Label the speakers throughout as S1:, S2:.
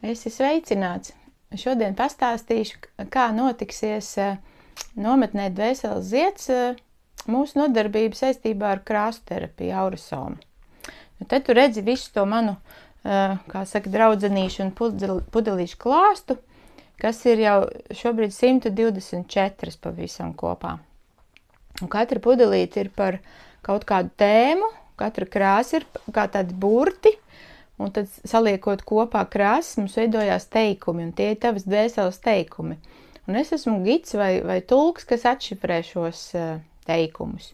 S1: Esi sveicināts! Šodien pastāstīšu, kā notiksies nometnē Dvēseles zieds mūsu nodarbība saistībā ar krāsu terapiju, aurasomu. Te tu redzi visu to manu, kā saka, draudzenīšu un pudelīšu klāstu, kas ir jau šobrīd 124 pavisam kopā. Un katra pudelīte ir par kaut kādu tēmu, katra krāsa ir kā tādi burti, un tad saliekot kopā krāsas, mums veidojās teikumi, un tie ir tavas dvēseles teikumi. Un es esmu gids vai tulks, kas atšifrē šos teikumus.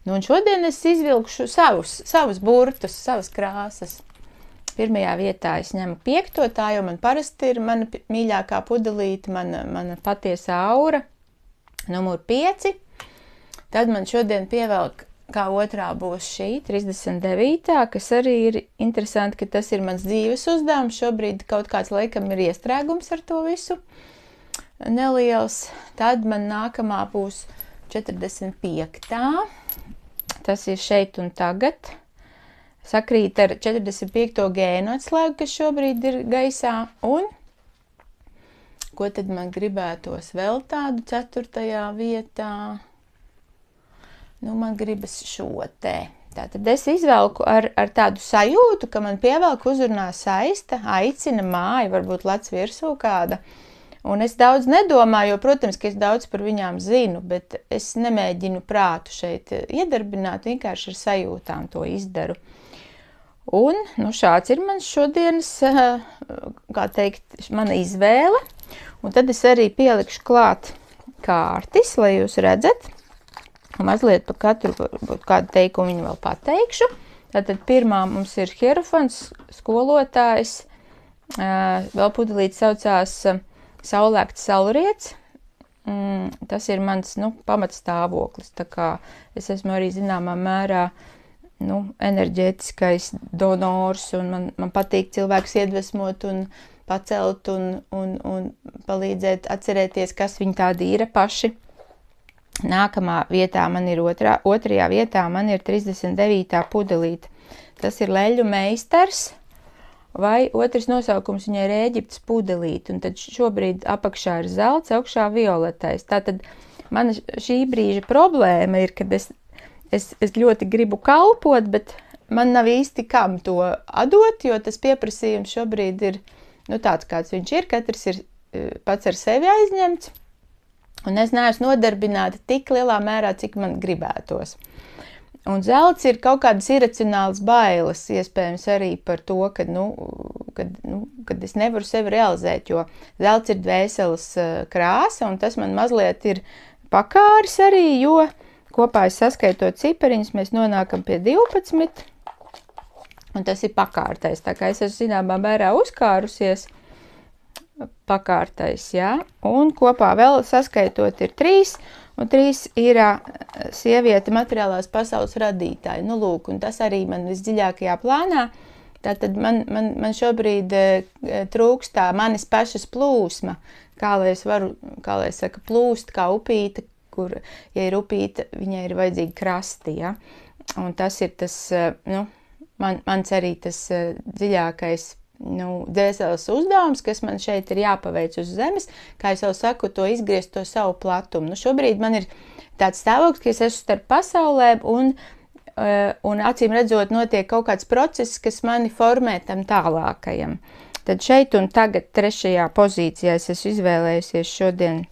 S1: Nu, un šodien es izvilkšu savus burtus, savas krāsas. Pirmajā vietā es ņemu 5. tā, jo man parasti ir mana mīļākā pudelīte, mana patiesā aura, numur 5. Tad man šodien pievelk, kā otrā būs šī, 39. kas arī ir interesanti, ka tas ir mans dzīves uzdevums. Šobrīd kaut kāds laikam ir iestrēgums ar to visu neliels. Tad man nākamā būs 45. Tas ir šeit un tagad. Sakrīt ar 45. gēnu atslēgu, kas šobrīd ir gaisā. Un ko tad man gribētos vēl tādu 4. vietā? Nu, man gribas šo te. Tātad es izvelku ar tādu sajūtu, ka man pievelk uzrunā saista, aicina māja, varbūt lec virsū kāda. Un es daudz nedomāju, jo, protams, ka es daudz par viņām zinu, bet es nemēģinu prātu šeit iedarbināt, vienkārši ar sajūtām to izdaru. Un, nu, šāds ir mans šodienas, kā teikt, mana izvēle. Un tad es arī pielikšu klāt kārtis, lai jūs redzat. Un mazliet par katru kādu teikumu viņu vēl pateikšu. Tātad pirmā mums ir hierofants, skolotājs. Vēl pudelīte saucās saulēkts saulriets. Tas ir mans, pamatstāvoklis. Tā kā es esmu arī zināmā mērā, enerģētiskais donors. Un man patīk cilvēkus iedvesmot un pacelt un palīdzēt atcerēties, kas viņi tādi ir paši. Nākamā vietā man ir otrajā vietā man ir 39. pudelīte. Tas ir leļu meistars, vai otrs nosaukums viņai ir Ēģiptes pudelīte. Un tad šobrīd apakšā ir zelts, augšā violetais. Tātad mana šī brīža problēma ir, kad es ļoti gribu kalpot, bet man nav īsti kam to atdot, jo tas pieprasījums šobrīd ir tāds, kāds viņš ir. Katrs ir pats ar sevi aizņemts. Un es neesmu nodarbināta tik lielā mērā, cik man gribētos. Un zelts ir kaut kādas iracionālas bailes, iespējams arī par to, kad es nevaru sevi realizēt, jo zelts ir dvēseles krāsa, un tas man mazliet ir pakāris arī, jo kopā saskaitot cipariņus, mēs nonākam pie 12, un tas ir pakārtais. Tā kā es esmu zināmā mērā uzkārusies, pakārtais, jā. Un kopā vēl saskaitot ir 3, un 3 ir sieviete materiālās pasaules radītāja. Nu, lūk, un tas arī man visdziļākajā plānā. Tātad man šobrīd trūkst tā manis pašas plūsma, kā lai es varu, plūst kā upīte, kur, ja ir upīte, viņai ir vajadzīgi krasti, jā. Un tas ir tas, mans arī tas dziļākais dvēseles uzdevums, kas man šeit ir jāpaveic uz zemes, kā es jau saku, to izgriezt to savu platumu. Šobrīd man ir tāds stāvoklis, ka es esmu starp pasaulēm un acīm redzot notiek kaut kāds process, kas mani formē tam tālākajam. Tad šeit un tagad 3. pozīcijā es esmu izvēlējusies šodien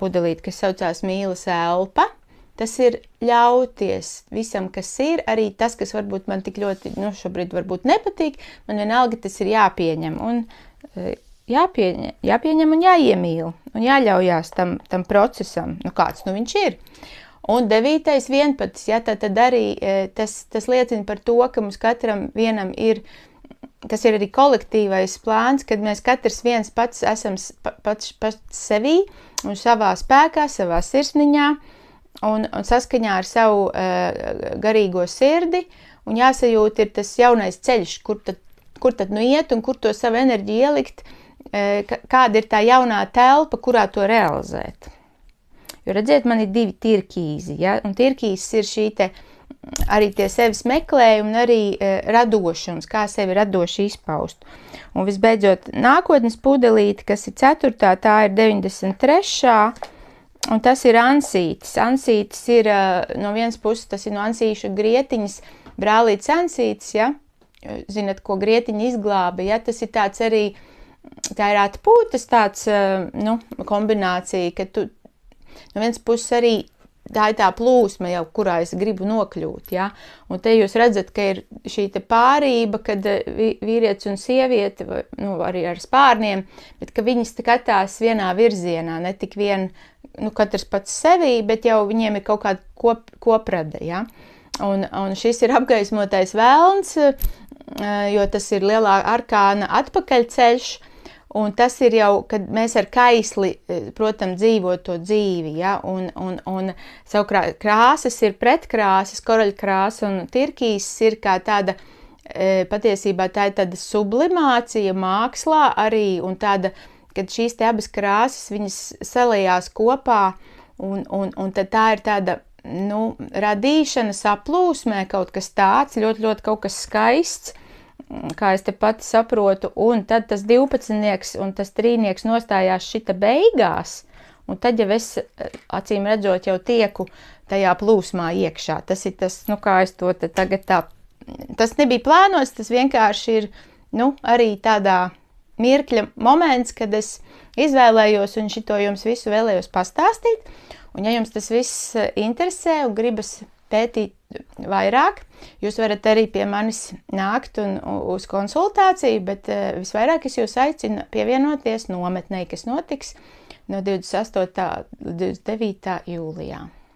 S1: pudelīt, kas saucās mīlas elpa. Tas ir ļauties visam, kas ir, arī tas, kas varbūt man tik ļoti, šobrīd varbūt nepatīk, man vienalga tas ir jāpieņem un jāpieņem un jāiemīl un jāļaujās tam procesam, kāds viņš ir. Un 9. vienpads, tad arī tas liecina par to, ka mums katram vienam ir, tas ir arī kolektīvais plāns, kad mēs katrs viens pats esam pats sevī un savā spēkā, savā sirsniņā, un saskaņā ar savu garīgo sirdi, un jāsajūt ir tas jaunais ceļš, kur tad iet un kur to savu enerģiju ielikt, kāda ir tā jaunā telpa, kurā to realizēt. Jo redziet, man ir 2 tirkīzi, ja? Un tirkīzes ir šī te arī tie sevis meklējumi un arī radošums, kā sevi radoši izpaust. Un visbeidzot, nākotnes pudelīte, kas ir 4. tā ir 93. Un tas ir ansītis. Ansītis ir no vienas puses, tas ir no ansīšu grietiņas, brālītes ansītis, ja? Zinat, ko grietiņa izglāba, ja? Tas ir tāds arī, tā ir atpūtas tāds, kombinācija, ka tu no vienas puses arī tā ir tā plūsma jau, kurā es gribu nokļūt, ja? Un te jūs redzat, ka ir šī te pārība, kad vīrietis un sieviete, arī ar spārniem, bet ka viņas skatās vienā virzienā, ne tik vien, katrs pats sevī, bet jau viņiem ir kaut kāda koprada, ja? Un šis ir apgaismotais velns, jo tas ir lielā arkāna atpakaļceļš, un tas ir jau, kad mēs ar kaisli, protams, dzīvot to dzīvi, ja? Un savukārt krāsas ir pretkrāsas, koroļkrāsa un tirkīs ir kā tāda, patiesībā tā ir tāda sublimācija mākslā arī, un tāda, kad šīs te abas krāsas, viņas salējās kopā, un tad tā ir tāda, radīšana, saplūsmē, kaut kas tāds, ļoti, ļoti kaut kas skaists, kā es te pati saprotu, un tad tas 12 un tas 3 nostājās šita beigās, un tad jau es, acīm redzot, jau tieku tajā plūsmā iekšā. Tas ir tas, kā es to tagad tā, tas nebija plānots, tas vienkārši ir, arī tādā mirkļa moments, kad es izvēlējos un šito jums visu vēlējos pastāstīt. Un ja jums tas viss interesē un gribas pētīt vairāk, jūs varat arī pie manis nākt un uz konsultāciju, bet visvairāk es jūs aicinu pievienoties nometnei, kas notiks no 28. līdz 29. jūlijā.